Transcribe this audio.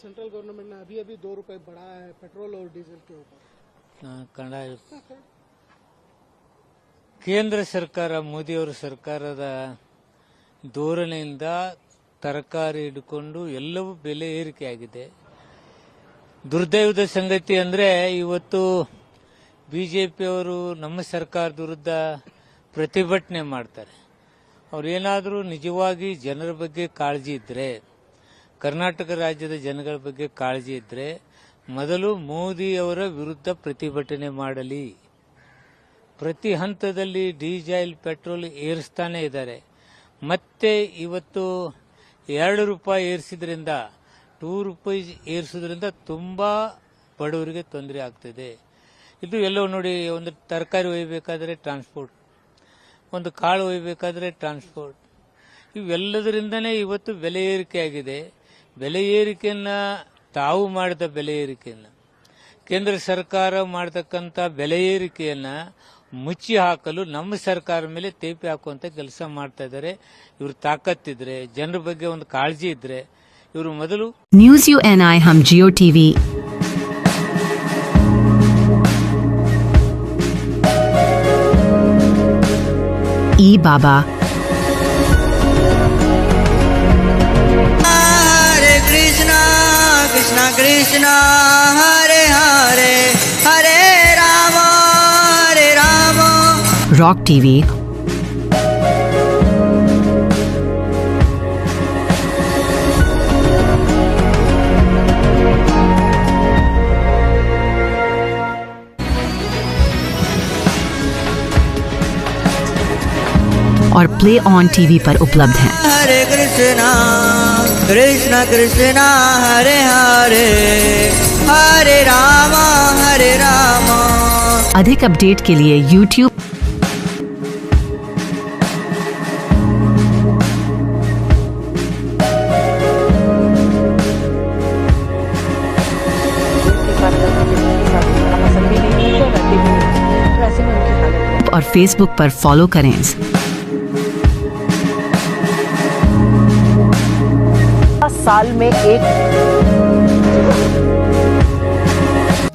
Central government ने अभी अभी 2 रुपए बढ़ाया है पेट्रोल और डीजल के ऊपर। ಕೇಂದ್ರ ಸರ್ಕಾರ ಮೋದಿಯವರ ಸರ್ಕಾರದ ಧೋರಣೆಯಿಂದ ತರಕಾರಿ ಹಿಡ್ಕೊಂಡು ಎಲ್ಲವೂ ಬೆಲೆ ಏರಿಕೆ ಆಗಿದೆ. ದುರ್ದೈವದ ಸಂಗತಿ ಅಂದ್ರೆ ಇವತ್ತು ಬಿಜೆಪಿಯವರು ನಮ್ಮ ಸರ್ಕಾರದ ವಿರುದ್ಧ ಪ್ರತಿಭಟನೆ ಮಾಡ್ತಾರೆ. ಅವ್ರೇನಾದರೂ ನಿಜವಾಗಿ ಜನರ ಬಗ್ಗೆ ಕಾಳಜಿ ಇದ್ರೆ, ಕರ್ನಾಟಕ ರಾಜ್ಯದ ಜನಗಳ ಬಗ್ಗೆ ಕಾಳಜಿ ಇದ್ರೆ ಮೊದಲು ಮೋದಿಯವರ ವಿರುದ್ಧ ಪ್ರತಿಭಟನೆ ಮಾಡಲಿ. ಪ್ರತಿ ಹಂತದಲ್ಲಿ ಡೀಸೆಲ್ ಪೆಟ್ರೋಲ್ ಏರಿಸ್ತಾನೆ ಇದ್ದಾರೆ. ಮತ್ತೆ ಇವತ್ತು 2 ರೂಪಾಯಿ ಏರಿಸಿದ್ರಿಂದ 2 ರೂಪಾಯಿ ಏರಿಸೋದ್ರಿಂದ ತುಂಬಾ ಬಡವರಿಗೆ ತೊಂದರೆ ಆಗ್ತಿದೆ. ಇದು ಎಲ್ಲೋ ನೋಡಿ, ಒಂದು ತರಕಾರಿ ಒಯ್ಯಬೇಕಾದ್ರೆ ಟ್ರಾನ್ಸ್ಪೋರ್ಟ್, ಒಂದು ಕಾಳು ಒಯ್ಯಬೇಕಾದ್ರೆ ಟ್ರಾನ್ಸ್ಪೋರ್ಟ್, ಇವೆಲ್ಲದರಿಂದನೇ ಇವತ್ತು ಬೆಲೆ ಏರಿಕೆ ಆಗಿದೆ. ಬೆಲೆ ಏರಿಕೆಯನ್ನ ತಾವು ಮಾಡಿದ ಬೆಲೆ ಏರಿಕೆಯನ್ನ, ಕೇಂದ್ರ ಸರ್ಕಾರ ಮಾಡತಕ್ಕಂಥ ಬೆಲೆ ಏರಿಕೆಯನ್ನ ಮುಚ್ಚಿ ಹಾಕಲು ನಮ್ಮ ಸರ್ಕಾರ ಮೇಲೆ ತೇಪೆ ಹಾಕುವಂತ ಕೆಲಸ ಮಾಡ್ತಾ ಇದ್ದಾರೆ. ಇವ್ರ ತಾಕತ್ತಿದ್ರೆ, ಜನರ ಬಗ್ಗೆ ಒಂದು ಕಾಳಜಿ ಇದ್ರೆ ಇವರು ಮೊದಲು न्यूज़ UNI हम जियो टीवी ई बाबा हरे कृष्णा कृष्णा कृष्णा हरे हरे हरे राम रॉक टीवी और प्ले ऑन टीवी पर उपलब्ध हैं। हरे कृष्णा कृष्णा कृष्णा हरे हरे हरे राम अधिक अपडेट के लिए YouTube और Facebook पर फॉलो करें। साल में एक